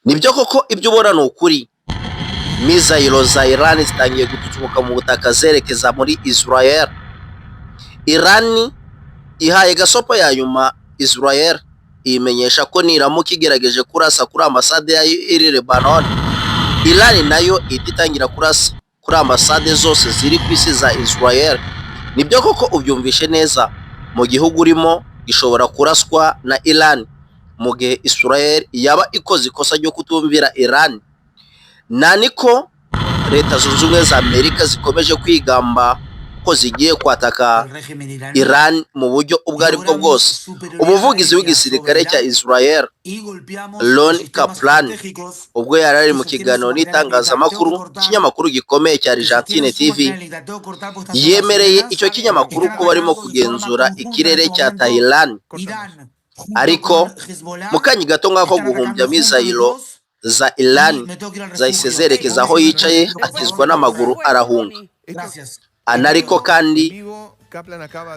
nibyo koko ibyo ubona ni ukuri. Mizayiro za Iran zitangiye gututubuka mu butaka zerekeza muri Israel. Iran ihaye gasopo ya nyuma Israel imenyesha ko niramuka igerageje kurasa kuri ambasade ya Lebanon, Iran nayo itangira kurasa kuri ambasade zose ziri ku isi za Israel. Nibyo koko ubyumvishe neza, mu gihugu urimo gishobora kuraswa na Iran mu gihe Israel yaba ikoze ikosa ryo kutumvira Iran. Naniko Leta Zunze Ubumwe za Amerika zikomeje kwigamba ko zigiye kwataka Iran mu buryo ubwo ari bwo bwose. Umuvugizi w'igisirikare cya Israel Ron Kaplan ubwo yari ari mu kiganiro n'itangazamakuru ikinyamakuru gikomeye cya Argentine TV, yemereye icyo kinyamakuru ko barimo kugenzura ikirere cya Thailand, ariko mu kanya gato nk'ako guhumbya mizayiro za Iran zahise zerekeza aho yicaye akizwa n'amaguru arahunga. Anariko kandi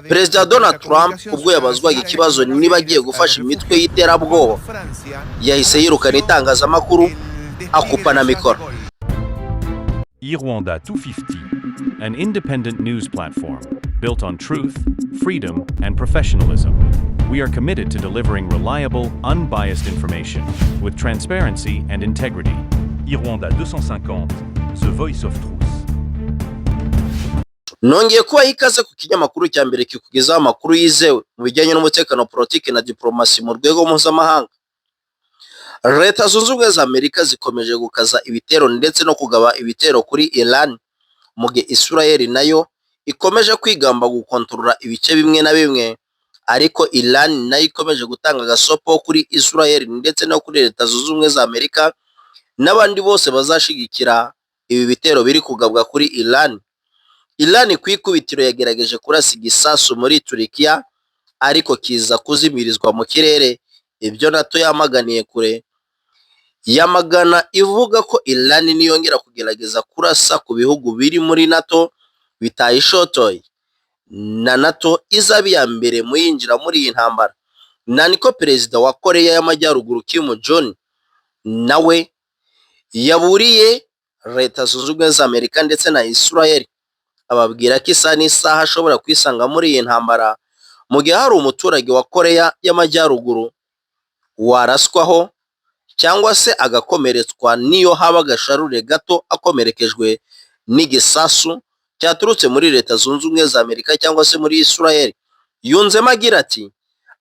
Perezida Donald Trump ubwo yabazwaga ikibazo niba agiye gufasha imitwe y'iterabwoba yahise yirukana itangazamakuru akupa na mikoro. Irwanda 250, an independent news platform built on truth, freedom, and professionalism. We are committed to delivering reliable, unbiased information with transparency and integrity. Irwanda 250, the voice of truth. Nongeye kubaha ikaze ku kinyamakuru cya mbere kikugezaho amakuru yizewe mu bijyanye n'umutekano, politiki na diplomasi mu rwego mpuzamahanga. Leta Zunze Ubumwe za Amerika zikomeje gukaza ibitero ndetse no kugaba ibitero kuri Iran, mu gihe Israel nayo ikomeje kwigamba gukontorora ibice bimwe na bimwe, ariko Iran nayo ikomeje gutanga gasopo kuri Israel ndetse no kuri Leta Zunze Ubumwe za Amerika n'abandi bose bazashigikira ibi bitero biri kugabwa kuri Iran. Iran ku ikubitiro yagerageje kurasa igisasu muri Turikiya, ariko kiza kuzimirizwa mu kirere. Ibyo NATO yamaganiye kure, yamagana ivuga ko Iran niyongera kugerageza kurasa ku bihugu biri muri NATO bitayishotoye, na NATO izaba iya mbere mu yinjira muri iyi ntambara. Naniko Perezida wa Koreya y'Amajyaruguru Kim Jong nawe yaburiye Leta Zunze Ubumwe za Amerika ndetse na Israel, ababwira ko isaha n'isaha ashobora kwisanga muri iyi ntambara mu gihe hari umuturage wa Koreya y'Amajyaruguru waraswaho cyangwa se agakomeretswa niyo haba agasharure gato akomerekejwe n'igisasu cyaturutse muri Leta Zunze Ubumwe za Amerika cyangwa se muri Israel. Yunzemo agira ati,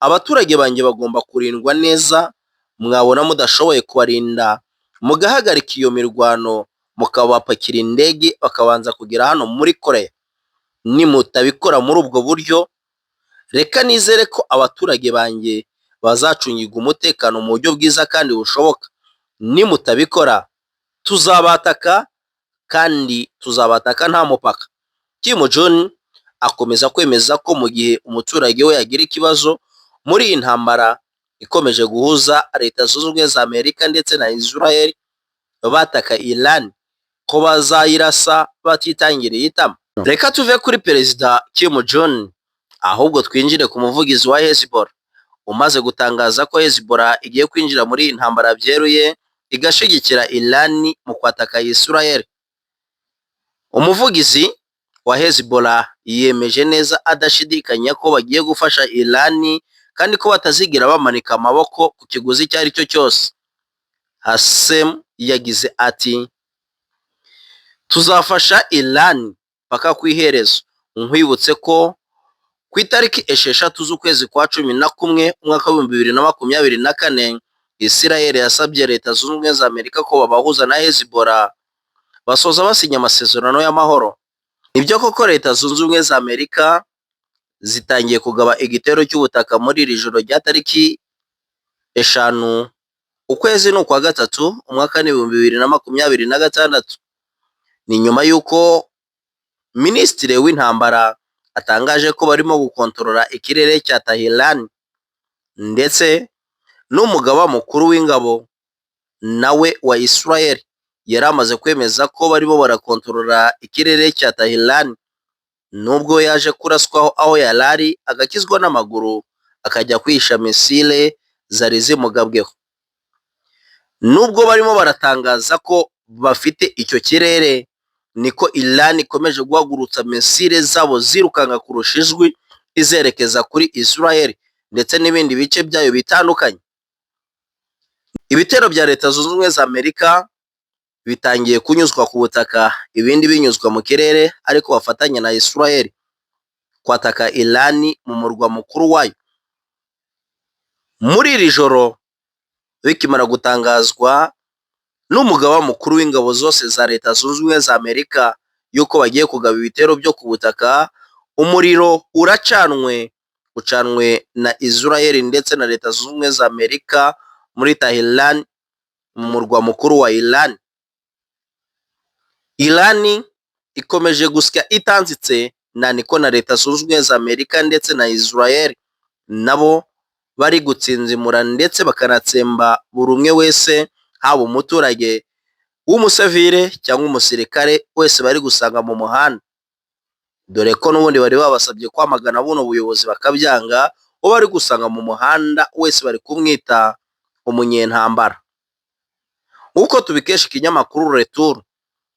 abaturage banjye bagomba kurindwa neza, mwabona mudashoboye kubarinda mugahagarika iyo mirwano mukabapakira indege bakabanza kugera hano muri Koreya. Nimutabikora muri ubwo buryo, reka nizere ko abaturage banjye bazacungirwa umutekano mu buryo bwiza kandi bushoboka. Nimutabikora tuzabataka, kandi tuzabataka nta mupaka. Kim Jong akomeza kwemeza ko mu gihe umuturage we yagira ikibazo muri iyi ntambara ikomeje guhuza Leta Zunze Ubumwe za Amerika ndetse na Israel bataka Iran, ko bazayirasa batitangiriye itama. Reka tuve kuri Perezida Kim Jong ahubwo twinjire ku muvugizi wa Hezbollah umaze gutangaza ko Hezbollah igiye kwinjira muri iyi ntambara byeruye igashigikira Iran mu kwataka Israel. Umuvugizi wa Hezbollah yemeje neza adashidikanya ko bagiye gufasha Iran kandi ko batazigira bamanika amaboko ku kiguzi icyo ari cyo cyose. Hasem yagize ati, tuzafasha Iran paka ku iherezo. Nkwibutse ko ku itariki 6 z'ukwezi kwa 11 umwaka wa 2024 Israel yasabye Leta Zunze Ubumwe za Amerika ko babahuza na Hezbollah basoza basinya amasezerano y'amahoro. Ibyo koko Leta Zunze Ubumwe za Amerika zitangiye kugaba igitero cy'ubutaka muri iri joro rya tariki 5 ukwezi n'ukwa gatatu umwaka wa 2026. Ni nyuma y'uko Minisitiri w'intambara atangaje ko barimo gukontorora ikirere cya Thailand, ndetse n'umugaba mukuru w'ingabo nawe wa Israel yari amaze kwemeza ko barimo barakontorora ikirere cya Thailand, nubwo yaje kuraswaho aho yarari agakizwa n'amaguru akajya kwisha misile zari zimugabweho. nubwo barimo baratangaza ko bafite icyo kirere, niko Iran ikomeje guhagurutsa misile zabo zirukanga kurusha ijwi izerekeza kuri Israel ndetse n'ibindi bice byayo bitandukanye. Ibitero bya Leta Zunze Ubumwe za Amerika bitangiye kunyuzwa ku butaka, ibindi binyuzwa mu kirere, ariko bafatanya na Israel kwataka Iran mu murwa mukuru wayo. Muri iri joro bikimara gutangazwa n'umugaba mukuru w'ingabo zose za Leta Zunze Ubumwe za Amerika yuko bagiye kugaba ibitero byo ku butaka, umuriro ucanwe na Israel ndetse na Leta Zunze Ubumwe za Amerika muri Tehran, mu murwa mukuru wa Iran. Iran ikomeje gusya itanzitse, na niko na Leta Zunze Ubumwe za Amerika ndetse na Israel nabo bari gutsinzimura ndetse bakanatsemba buri umwe wese, haba umuturage w'umusivile cyangwa umusirikare wese bari gusanga mu muhanda, dore ko n'ubundi bari babasabye kwamagana buno buyobozi bakabyanga, uwo bari gusanga mu muhanda wese bari kumwita umunyentambara. Nk'uko tubikesha ikinyamakuru Retour,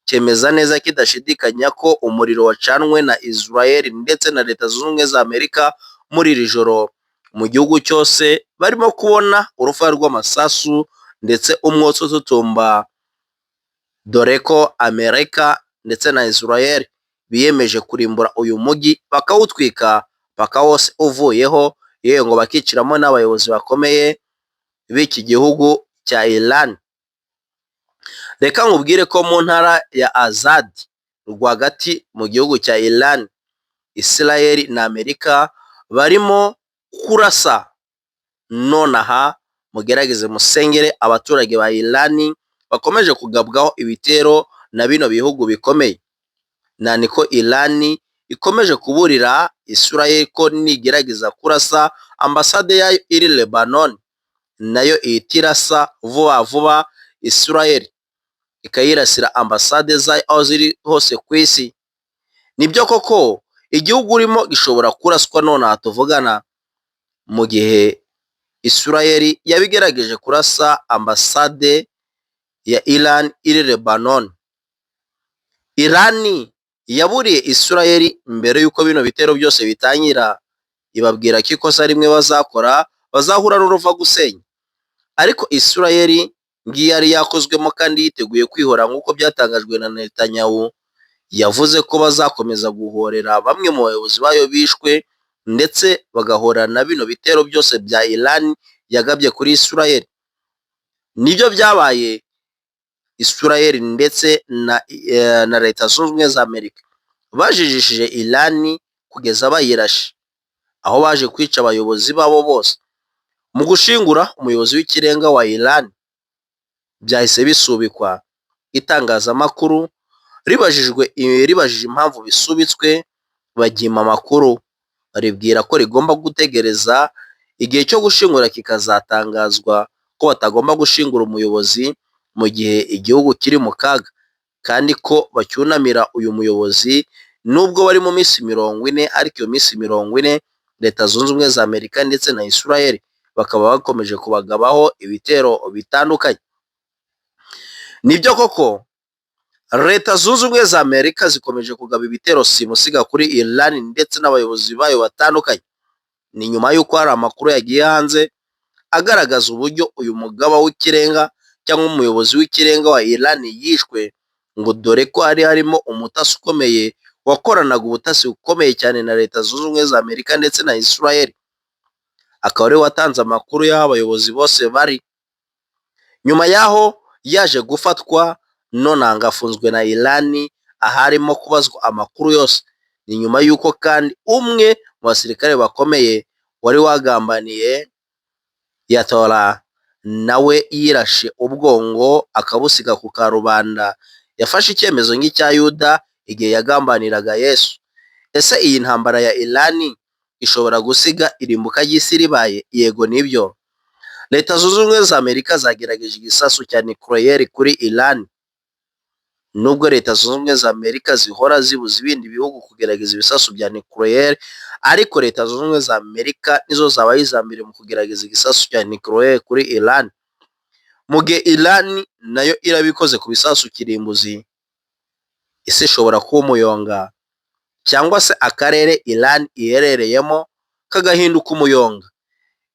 cyemeza neza kidashidikanya ko umuriro wacanwe na Israel ndetse na Leta Zunze Ubumwe za Amerika muri iri joro. Mu gihugu cyose barimo kubona urufaya rw'amasasu ndetse umwotsi ututumba, dore ko Amerika ndetse na Israel biyemeje kurimbura uyu mujyi bakawutwika paka wose uvuyeho, yewe ngo bakiciramo n'abayobozi bakomeye b'iki gihugu cya Iran. Reka nkubwire ko mu ntara ya Azad rwagati mu gihugu cya Iran, Israel na Amerika barimo kurasa. Nonaha mugerageze musengere abaturage ba Iran bakomeje kugabwaho ibitero na bino bihugu bikomeye, na niko Iran ikomeje kuburira Israel ko nigerageza kurasa ambasade yayo iri Lebanon, nayo itirasa vuba vuba Israel ikayirasira ambasade zayo aho ziri hose ku isi. Nibyo koko igihugu urimo gishobora kuraswa nonaha tuvugana, mu gihe Israel yabigerageje kurasa ambasade ya Iran iri Lebanon. Iran yaburiye Israel mbere yuko bino bitero byose bitangira, ibabwira ko ikosa rimwe bazakora bazahura n'uruva gusenya, ariko Israel ngiyo yari yakozwemo kandi yiteguye kwihora, nk'uko byatangajwe na Netanyahu. Yavuze ko bazakomeza guhorera bamwe mu bayobozi bayo bishwe ndetse bagahorana na bino bitero byose bya Iran yagabye kuri Israel. Nibyo byabaye Israel ndetse na Leta Zunze Ubumwe za Amerika bajijishije Iran kugeza bayirashe, aho baje kwica abayobozi babo bose. Mu gushingura umuyobozi w'ikirenga wa Iran byahise bisubikwa. Itangazamakuru ribajije impamvu bisubitswe, bagima amakuru baribwira ko rigomba gutegereza igihe cyo gushingura kikazatangazwa, ko batagomba gushingura umuyobozi mu gihe igihugu kiri mu kaga, kandi ko bacyunamira uyu muyobozi nubwo bari mu minsi 40, ariko iyo minsi 40 Leta Zunze Ubumwe za Amerika ndetse na Israel bakaba bakomeje kubagabaho ibitero bitandukanye. Nibyo koko Leta Zunze Ubumwe za Amerika zikomeje kugaba ibitero simusiga kuri Iran ndetse n'abayobozi bayo batandukanye. Ni nyuma y'uko hari amakuru yagiye hanze agaragaza uburyo uyu mugaba w'ikirenga cyangwa umuyobozi w'ikirenga wa Iran yishwe, ngo dore ko harimo umutasi ukomeye wakoranaga ubutasi bukomeye cyane na Leta Zunze Ubumwe za Amerika ndetse na Israel, akaba ari watanze amakuru y'aho abayobozi bose bari. Nyuma yaho yaje gufatwa, none angafunzwe na Iran, aharimo kubazwa amakuru yose. Ni nyuma y'uko kandi umwe mu basirikare bakomeye wari wagambaniye Yatola nawe yirashe ubwongo akabusiga ku karubanda. Yafashe icyemezo nk'icya Yuda igihe yagambaniraga Yesu. Ese iyi ntambara ya Iran ishobora gusiga irimbuka ry'isi ribaye? Yego nibyo. Leta Zunze Ubumwe za Amerika zagerageje igisasu cya nucleaire kuri Iran. Nubwo Leta Zunze Ubumwe za Amerika zihora zibuza ibindi bihugu kugerageza ibisasu bya nucleaire, ariko Leta Zunze Ubumwe za Amerika nizo zabaye izambere mu kugerageza igisasu cya nucleaire kuri Iran. mu gihe Iran nayo irabikoze ku bisasu kirimbuzi. Ese ishobora kuba umuyonga cyangwa se akarere Iran iherereyemo kagahinduka umuyonga?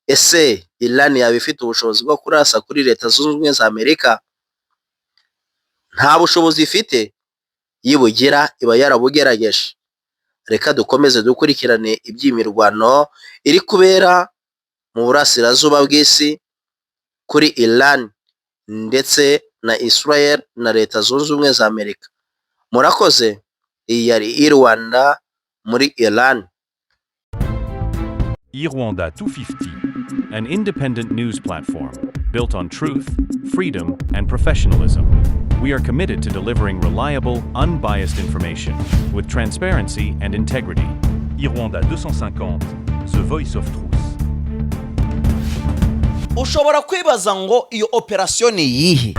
Ese Iran yaba ifite ubushobozi bwo kurasa kuri Leta Zunze Ubumwe za Amerika? Nta bushobozi ifite, yibugira iba yarabugerageje. Reka dukomeze dukurikirane iby'imirwano iri kubera mu burasirazuba bw'isi kuri Iran ndetse na Israel na Leta Zunze Ubumwe za Amerika. Murakoze. Iyi yari Rwanda muri Iran. Rwanda 250, an independent news platform built on truth, freedom, and professionalism. We are committed to delivering reliable, unbiased information with transparency and integrity. Rwanda 250, the voice of truth. Ushobora kwibaza ngo iyo operasiyo ni iyihe?